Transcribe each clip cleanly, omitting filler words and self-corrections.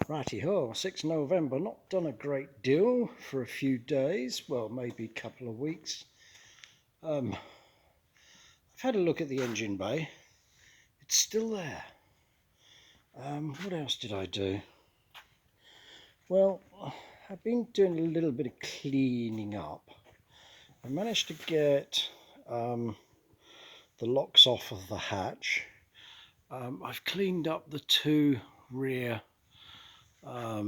Righty ho, 6 November, not done a great deal for a few days, well maybe a couple of weeks. I've had a look at the engine bay, it's still there. What else did I do? Well, I've been doing a little bit of cleaning up. I managed to get the locks off of the hatch. I've cleaned up the two rear what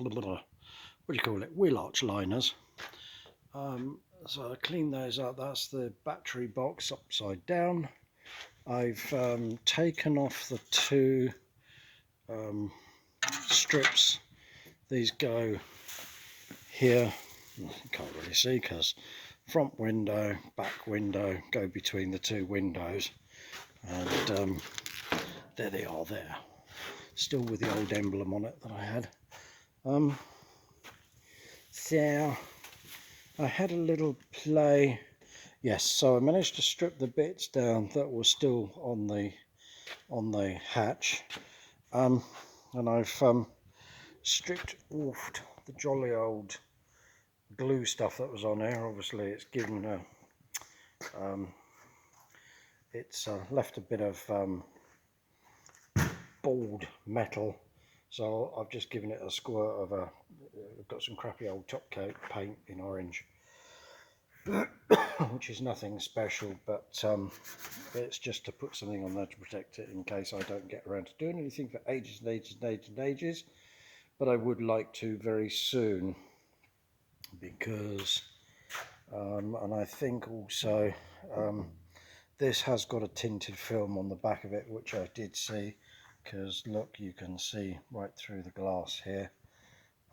do you call it, wheel arch liners. So I cleaned those up. That's the battery box upside down. I've taken off the two strips. These go here. You can't really see because front window, back window go between the two windows, and there they are there, still with the old emblem on it that I had. So I had a little play. Yes, so I managed to strip the bits down that were still on the hatch, and I've stripped off the jolly old glue stuff that was on there. Obviously it's given left a bit of bald metal, so I've just given it a squirt of I've got some crappy old top coat paint in orange, which is nothing special, but it's just to put something on there to protect it in case I don't get around to doing anything for ages and ages and ages and ages. But I would like to very soon, because and I think also this has got a tinted film on the back of it, which I did see, because look, you can see right through the glass here.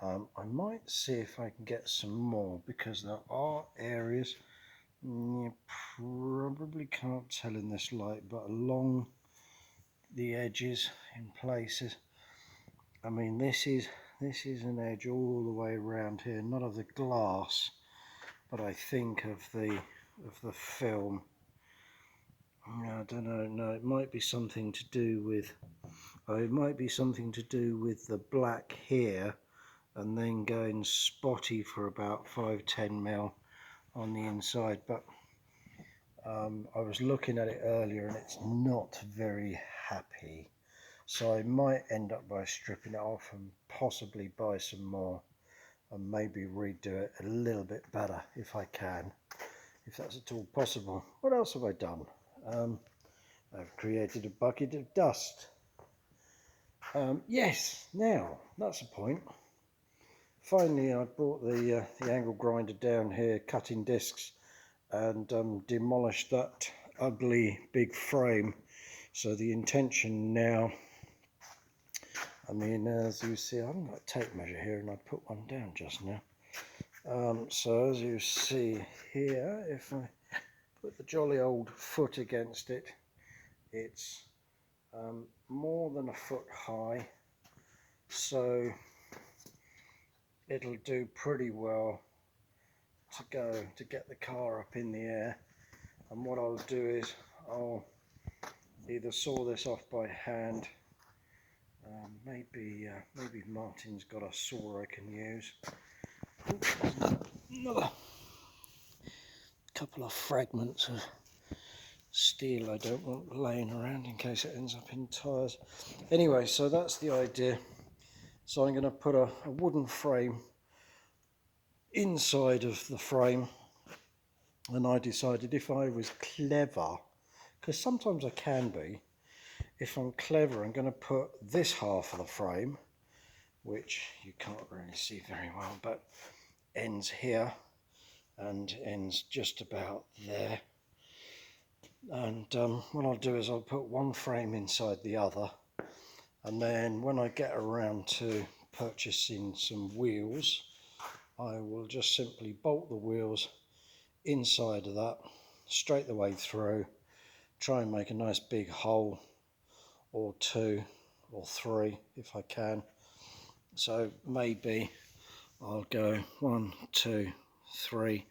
I might see if I can get some more, because there are areas, you probably can't tell in this light, but along the edges in places, I mean this is an edge all the way around here, not of the glass, but I think of the film. I don't know, no, it might be something to do with, it might be something to do with the black here, and then going spotty for about 5-10 mil on the inside. But I was looking at it earlier and it's not very happy, so I might end up by stripping it off and possibly buy some more and maybe redo it a little bit better if I can, if that's at all possible. What else have I done? I've created a bucket of dust. Yes, now that's the point. Finally I brought the angle grinder down here, cutting discs, and demolished that ugly big frame. So the intention now, I mean, as you see, I haven't got a tape measure here and I put one down just now. So as you see here, if I put the jolly old foot against it, it's more than a foot high, so it'll do pretty well to get the car up in the air. And what I'll do is I'll either saw this off by hand, maybe Martin's got a saw I can use. Another couple of fragments of steel I don't want laying around in case it ends up in tyres. Anyway, so that's the idea. So I'm going to put a wooden frame inside of the frame, and I decided if I was clever, because sometimes I can be, if I'm clever, I'm going to put this half of the frame, which you can't really see very well, but ends here and ends just about there. And what I'll do is I'll put one frame inside the other, and then when I get around to purchasing some wheels, I will just simply bolt the wheels inside of that straight the way through, try and make a nice big hole or two or three if I can. So maybe I'll go 1, 2, 3,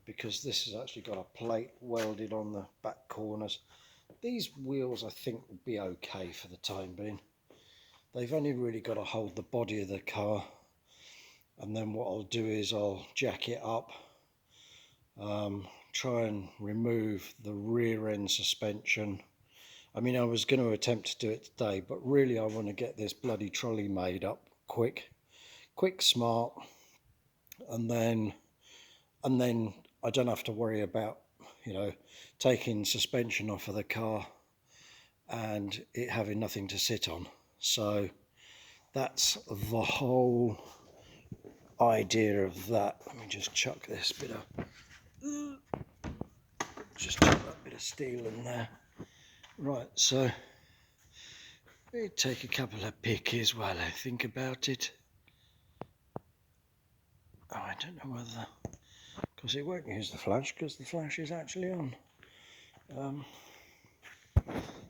because this has actually got a plate welded on the back corners. These wheels I think will be okay for the time being. they've only really got to hold the body of the car, and then what I'll do is I'll jack it up, try and remove the rear end suspension. I mean, I was going to attempt to do it today, but really I want to get this bloody trolley made up quick, smart, and then I don't have to worry about, you know, taking suspension off of the car and it having nothing to sit on. So that's the whole idea of that. Let me just chuck this bit of, just chuck that bit of steel in there. Right, so let me take a couple of pickies while I think about it. Oh, I don't know whether, because it won't use the flash, because the flash is actually on.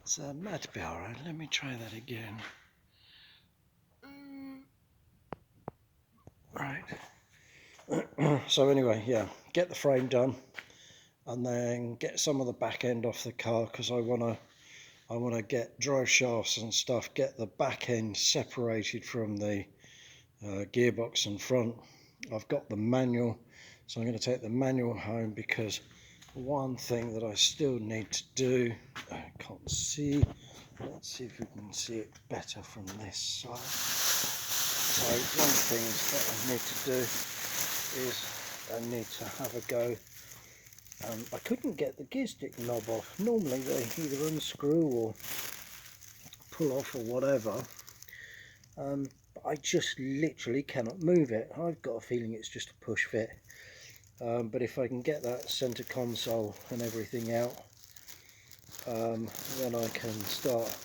So might be alright. Let me try that again. Right. So anyway, yeah, get the frame done, and then get some of the back end off the car, because I wanna get drive shafts and stuff. Get the back end separated from the gearbox and front. I've got the manual, so I'm going to take the manual home, because one thing that I still need to do, I can't see, let's see if we can see it better from this side. So one thing that I need to do is I need to have a go. I couldn't get the gear stick knob off. Normally they either unscrew or pull off or whatever. I just literally cannot move it. I've got a feeling it's just a push fit, but if I can get that center console and everything out, then I can start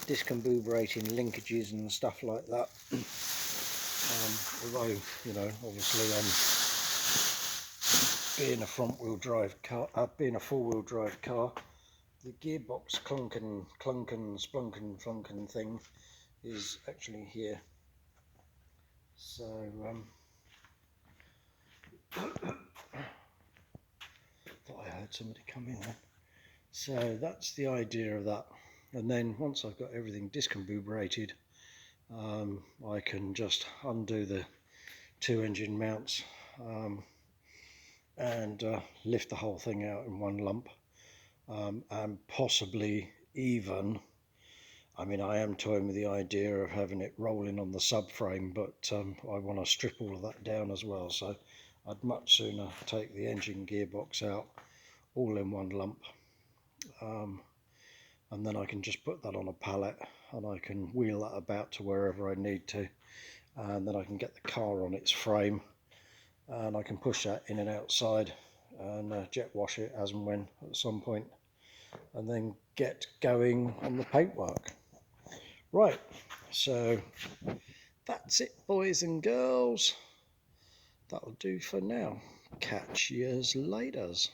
discombobulating linkages and stuff like that. Although, you know, obviously being a front-wheel drive car, being a four-wheel drive car, the gearbox clunkin, splunkin, flunkin thing is actually here. So thought I heard somebody come in there. So that's the idea of that. And then once I've got everything discombobulated, I can just undo the two engine mounts and lift the whole thing out in one lump, and possibly even, I mean, I am toying with the idea of having it rolling on the subframe, but I want to strip all of that down as well. So I'd much sooner take the engine gearbox out all in one lump, and then I can just put that on a pallet and I can wheel that about to wherever I need to, and then I can get the car on its frame and I can push that in and outside and jet wash it as and when at some point, and then get going on the paintwork. Right, so that's it, boys and girls. That'll do for now. Catch yous laters.